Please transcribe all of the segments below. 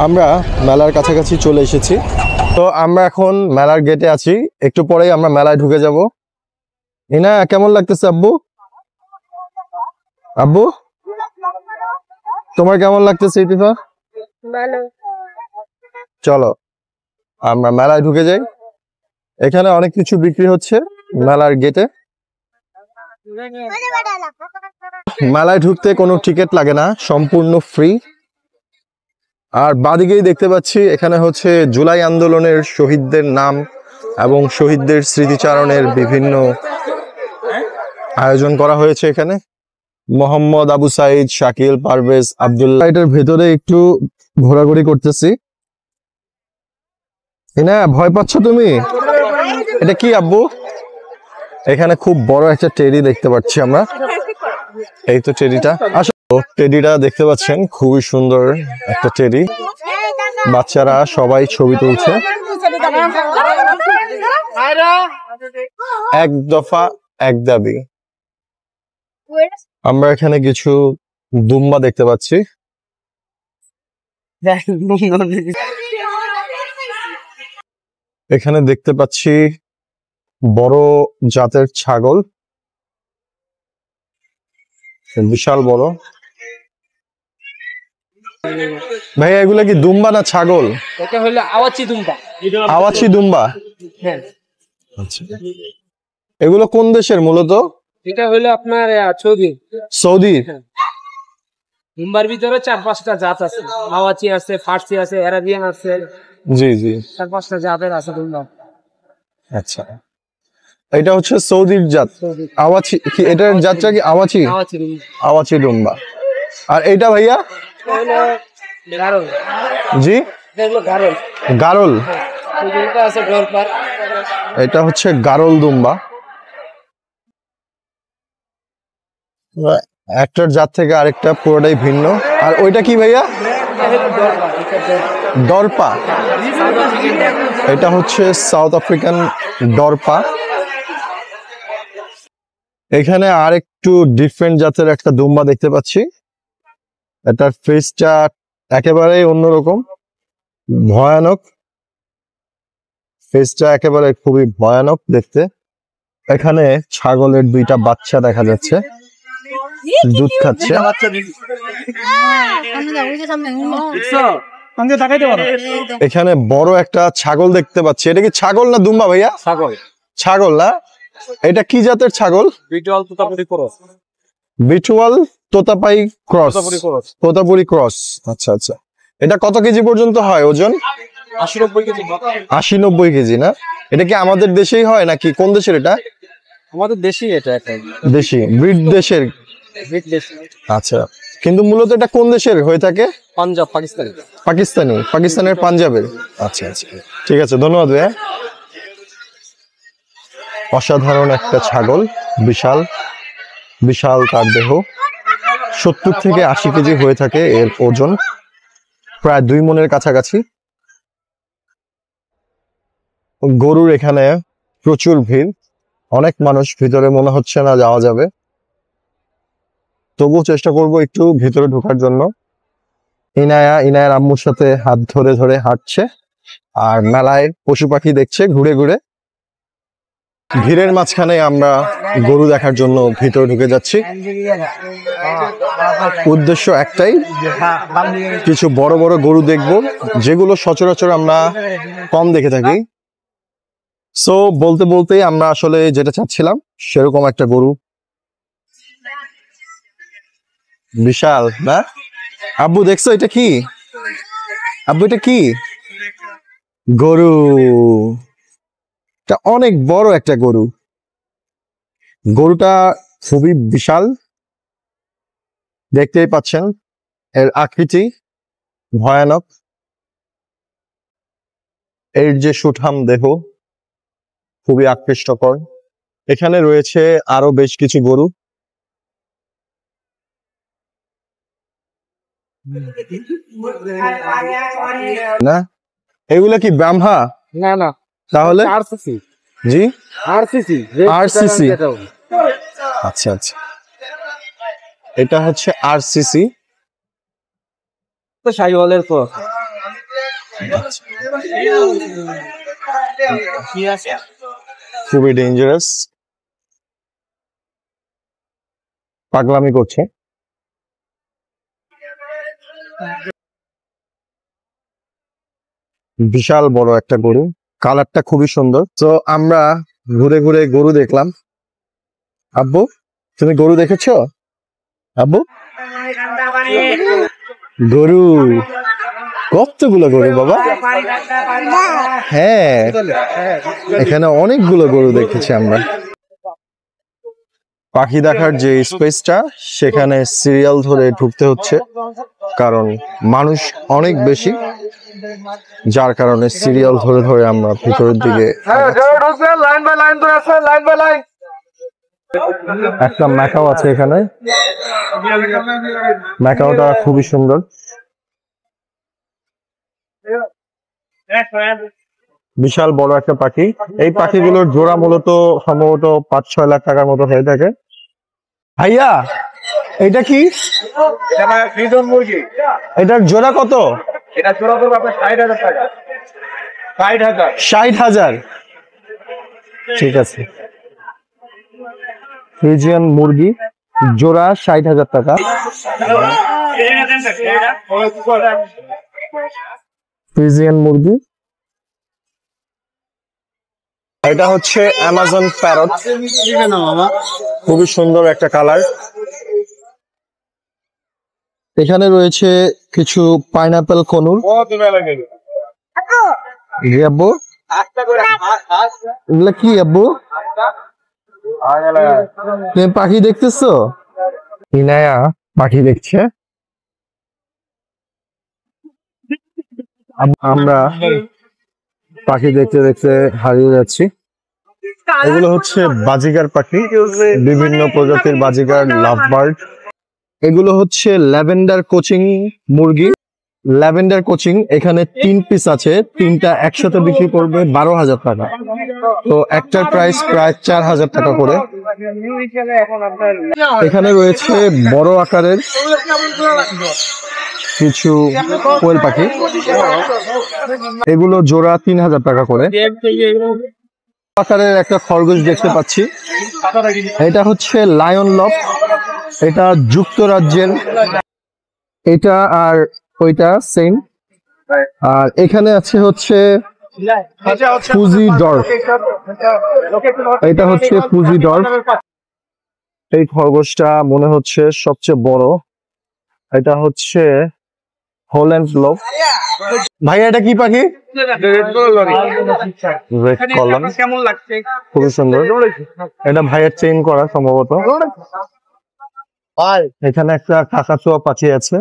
আমরা মেলার কাছাকাছি চলে এসেছি। তো আমরা এখন মেলার গেটে আছি, একটু পরেই আমরা মেলায় ঢুকে যাব। ইনা কেমন লাগতেছে আব্বু? আব্বু তোমার কেমন লাগতেছে ইতিফা? ভালো। চলো আমরা মেলায় ঢুকে যাই। এখানে অনেক কিছু বিক্রি হচ্ছে মেলার গেটে। মেলায় ঢুকতে কোনো টিকিট লাগে না, সম্পূর্ণ ফ্রি। আর বাদিকেই দেখতে পাচ্ছি এখানে হচ্ছে জুলাই আন্দোলনের শহীদদের নাম এবং শহীদদের স্মৃতিচারণের বিভিন্ন আয়োজন করা হয়েছে। এখানে মোহাম্মদ আবু সাইদ, শাকিল, পারভেজ, আব্দুল্লাহ। এটার ভেতরে একটু ঘোরাঘুরি করতেছি। না ভয় পাচ্ছ তুমি? এটা কি আব্বু? এখানে খুব বড় একটা টেডি দেখতে পাচ্ছি আমরা। এই তো টেডিটা, আসলে টেডিটা দেখতে পাচ্ছেন, খুবই সুন্দর একটা টেডি। বাচ্চারা সবাই ছবি তুলছে। এক দফা এক দাবি। আমরা এখানে কিছু দুম্বা দেখতে পাচ্ছি। এখানে দেখতে পাচ্ছি বড় জাতের ছাগল, বিশাল বড়। ভাইয়া এগুলা কি দুম্বা না ছাগল? এটা হলো আওয়াচি দুম্বা। আওয়াচি দুম্বা। হ্যাঁ। আচ্ছা, এগুলো কোন দেশের মূলত? এটা হলো আপনার সৌদি। সৌদি। দুম্বার ভিতরে 4-5টা জাত আছে। আওয়াচি আছে, ফার্সি আছে, আরাবিয়ান আছে। জি জি। 4-5টা জাতের আছে দুম্বা। আচ্ছা, এটা হচ্ছে সৌদির জাত আওয়াচি। কি এটার জাতটা কি আওয়াচি? আওয়াচি দুম্বা। আওয়াচি দুম্বা। আর এইটা ভাইয়া? হলো গারল। জি, এটা হলো গারল। গারল। এটা আছে গোলপার। এটা হচ্ছে গারল দুম্বা। একটার জাত থেকে আরেকটা পুরোটাই ভিন্ন। আর ওইটা কি ভাইয়া? ডরপা। এটা হচ্ছে সাউথ আফ্রিকান ডরপা। এখানে আরেকটু ডিফারেন্ট জাতের একটা দুম্বা দেখতে পাচ্ছি। এটার ফেসটা একেবারেই অন্যরকম, ভয়ানক। ফেসটা একেবারে খুবই ভয়ানক দেখতে। এখানে ছাগলের দুইটা বাচ্চা দেখা যাচ্ছে, দুধ খাচ্ছে। এখানে বড় একটা ছাগল দেখতে পাচ্ছি। এটা কি ছাগল না দুম্বা ভাইয়া? ছাগল। ছাগল না? এটা কি জাতের ছাগল? বিটওয়াল তোতাপুরি ক্রস। বিটওয়াল তোতাপাই ক্রস। তোতাপুরি ক্রস। আচ্ছা আচ্ছা। এটা কত কেজি পর্যন্ত হয় ওজন? 80-90 কেজি। 80-90 কেজি না? এটা কি আমাদের দেশেই হয় নাকি কোন দেশের এটা? আমাদের দেশি এটা একটা। দেশি ব্রিড দেশের। ব্রিড দেশি। আচ্ছা, কিন্তু মূলত এটা কোন দেশের হয়ে থাকে? পাঞ্জাব, পাকিস্তানি। পাকিস্তানি, পাকিস্তানের পাঞ্জাবের। আচ্ছা আচ্ছা, ঠিক আছে, ধন্যবাদ ভাইয়া। অসাধারণ একটা ছাগল, বিশাল বিশাল তার দেহ। 70 থেকে 80 কেজি হয়ে থাকে এর ওজন, প্রায় 2 মণের কাছাকাছি। গরুর এখানে প্রচুর ভিড়, অনেক মানুষ ভিতরে, মনে হচ্ছে না যাওয়া যাবে, তবুও চেষ্টা করব একটু ভিতরে ঢোকার জন্য। ইনায়ার আম্মুর সাথে হাত ধরে ধরে হাঁটছে আর মেলায় পশু পাখি দেখছে ঘুরে ঘুরে। ভিড়ের মাঝখানে আমরা গরু দেখার জন্য ভিতরে ঢুকে যাচ্ছি। উদ্দেশ্য একটাই, কিছু বড় বড় গরু দেখব যেগুলো সচরাচর আমরা কম দেখে থাকি। সো বলতে বলতেই আমরা আসলে যেটা চাচ্ছিলাম সেরকম একটা গরু। বিশাল না আব্বু? দেখছো এটা কি আব্বু? এটা কি? গরু। এটা অনেক বড় একটা গরু। গরুটা খুবই বিশাল, দেখতেই পাচ্ছেন এর আকৃতি ভয়ানক। এর যে সুঠাম দেহ খুবই আকৃষ্টকর। এখানে রয়েছে আরো বেশ কিছু গরু। না, এগুলা কি ব্রাহ্মা? না না, তাহলে আরসিসি। জি, আরসিসি। আরসিসি। আচ্ছা আচ্ছা, এটা হচ্ছে আরসিসি। তো শাহিওয়ালের পর খুবই ডেঞ্জারাস, পাগলামি করছে। বিশাল বড় একটা গরু, কালারটা খুবই সুন্দর। তো আমরা ঘুরে ঘুরে গরু দেখলাম। আব্বু, তুমি গরু দেখেছো? আব্বু, গরু কতগুলো গরু বাবা? হ্যাঁ, এখানে অনেকগুলো গরু দেখেছি আমরা। পাখি দেখার যে স্পেসটা, সেখানে সিরিয়াল ধরে ঢুকতে হচ্ছে, কারণ মানুষ অনেক বেশি, যার কারণে সিরিয়াল ধরে ধরে আমরা ভিতরের দিকে। একটা ম্যাকাও আছে এখানে, ম্যাকাওটা খুবই সুন্দর। বিশাল বড় একটা পাখি। এই পাখিগুলোর জোড়া মূলত সম্ভবত 5-6 লাখ টাকার মতো হয়ে থাকে। ভাইয়া, এটা কি? এটার জোড়া কত? এটা জোড়া করবো আপনার 60,000 টাকা। 60,000। 60,000, ঠিক আছে। ফ্রিজিয়ান মুরগি জোড়া 60,000 টাকা। ফ্রিজিয়ান মুরগি। এটা হচ্ছে অ্যামাজন প্যারট, খুবই সুন্দর একটা কালার। এখানে রয়েছে কিছু পাইনাপেল কনুর। আব্বু, এগুলা কি আব্বু? তুমি পাখি দেখতেছো? ইনায়া পাখি দেখছে। আমরা পাখি দেখতে দেখতে হারিয়ে যাচ্ছি। এগুলো হচ্ছে বাজিগার পাখি, বিভিন্ন প্রজাতির বাজিগার, লাভ বার্ড। এগুলো হচ্ছে ল্যাভেন্ডার কোচিং মুরগি। ল্যাভেন্ডার কোচিং এখানে 3 পিস আছে, 3টা একসাথে বিক্রি করবে 12,000 টাকা। তো একটার প্রাইস প্রায় 4,000 টাকা করে। এখানে রয়েছে বড় আকারের কিছু কোয়েল পাখি, এগুলো জোড়া 3,000 টাকা করে। আকারের একটা খরগোশ দেখতে পাচ্ছি, এটা হচ্ছে লায়ন লব, এটা যুক্তরাজ্যের। এটা আর ওইটা সেম। আর এখানে আছে হচ্ছে ফুজি ডর্ফ, এটা হচ্ছে ফুজি ডর্ফ। এই খরগোশটা মনে হচ্ছে সবচেয়ে বড়। এটা হচ্ছে হল্যান্ড লব। ভাইয়া, এটা কি পাখি? রেড কলার, কেমন লাগছে? খুবই সুন্দর। এটা ভাইয়ের চেইন করা সম্ভবত। এখানে একটা কাকাতুয়া পাখি আছে।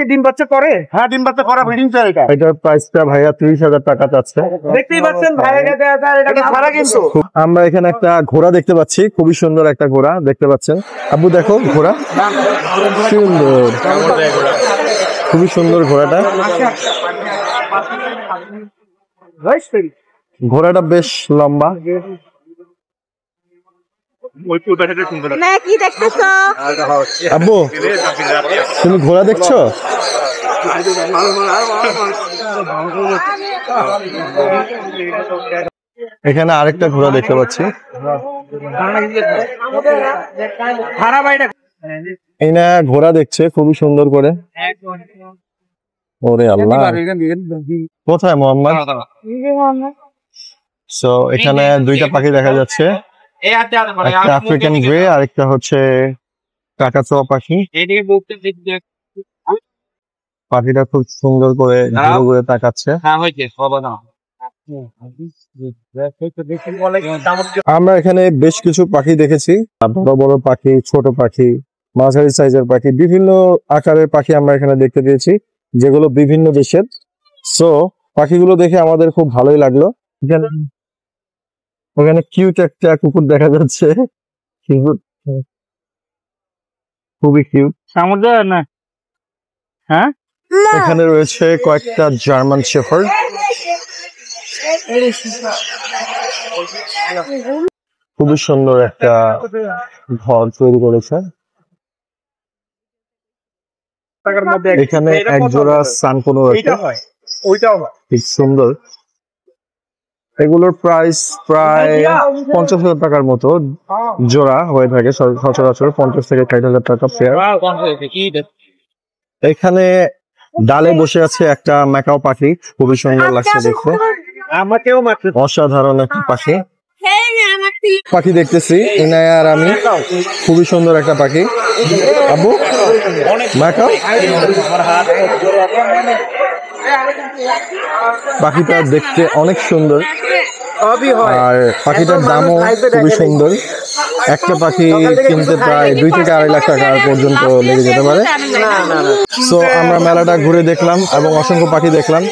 ডিম বাচ্চা করে? হ্যাঁ, ডিম বাচ্চা করা ব্রিডিং চাই। এটার প্রাইসটা ভাইয়া 30,000 টাকা চাচ্ছে। দেখতেই পাচ্ছেন ভাইয়ের কাছে এটা ছাড়া কিন্তু। আমরা এখানে একটা ঘোড়া দেখতে পাচ্ছি, খুবই সুন্দর একটা ঘোড়া দেখতে পাচ্ছেন। আব্বু দেখো ঘোড়া, সুন্দর, খুবই সুন্দর ঘোড়াটা। ঘোড়াটা বেশ লম্বা। কি দেখতেছো? আব্বু, তুমি ঘোড়া দেখছো? এখানে আরেকটা ঘোড়া দেখতে পাচ্ছি। এই না, ঘোড়া দেখছে খুবই সুন্দর করে। ওরে আল্লাহ, কোথায় মোহাম্মদ? সো এখানে 2টা পাখি দেখা যাচ্ছে, একটা আফ্রিকান গ্রে আর একটা হচ্ছে কাকাতুয়া পাখি। পাখিটা খুব সুন্দর করে ঘুরে ঘুরে তাকাচ্ছে। আমরা এখানে বেশ কিছু পাখি দেখেছি, বড় বড় পাখি, ছোট পাখি, মাঝারি সাইজের পাখি, বিভিন্ন আকারের পাখি আমরা এখানে দেখতে পেয়েছি, যেগুলো বিভিন্ন দেশের। সো পাখিগুলো দেখে আমাদের খুব ভালোই লাগলো। ওখানে কিউট একটা কুকুর দেখা যাচ্ছে, খুবই কিউট। না, হ্যাঁ, এখানে রয়েছে কয়েকটা জার্মান শেফার্ড। খুবই সুন্দর একটা ঘর তৈরি করেছে। টাকার মধ্যে এখানে এক জোড়া সানকোনো আছে, ওইটাও হয়। খুব সুন্দর। এগুলোর প্রাইস প্রায় 50,000 টাকার মতো জোড়া হয়ে থাকে সচরাচর, 50 থেকে 60,000 টাকা পেয়ার। এখানে ডালে বসে আছে একটা ম্যাকাও পাখি, খুবই সুন্দর লাগছে দেখতে, আমাকেও মাত্র অসাধারণ একটা পাখি। পাখি দেখতেছি ইনায়া আর আমি, খুবই সুন্দর একটা পাখি। আব্বু ম্যাকাও পাখিটা দেখতে অনেক সুন্দর, আর পাখিটার দামও খুবই সুন্দর। একটা পাখি কিনতে প্রায় 2 থেকে 2.5 লাখ টাকা পর্যন্ত লেগে যেতে পারে। সো আমরা মেলাটা ঘুরে দেখলাম এবং অসংখ্য পাখি দেখলাম।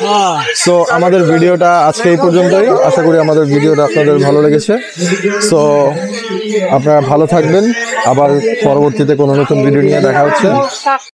সো আমাদের ভিডিওটা আজকে এই পর্যন্তই। আশা করি আমাদের ভিডিওটা আপনাদের ভালো লেগেছে। সো আপনারা ভালো থাকবেন, আবার পরবর্তীতে কোনো নতুন ভিডিও নিয়ে দেখা হচ্ছে।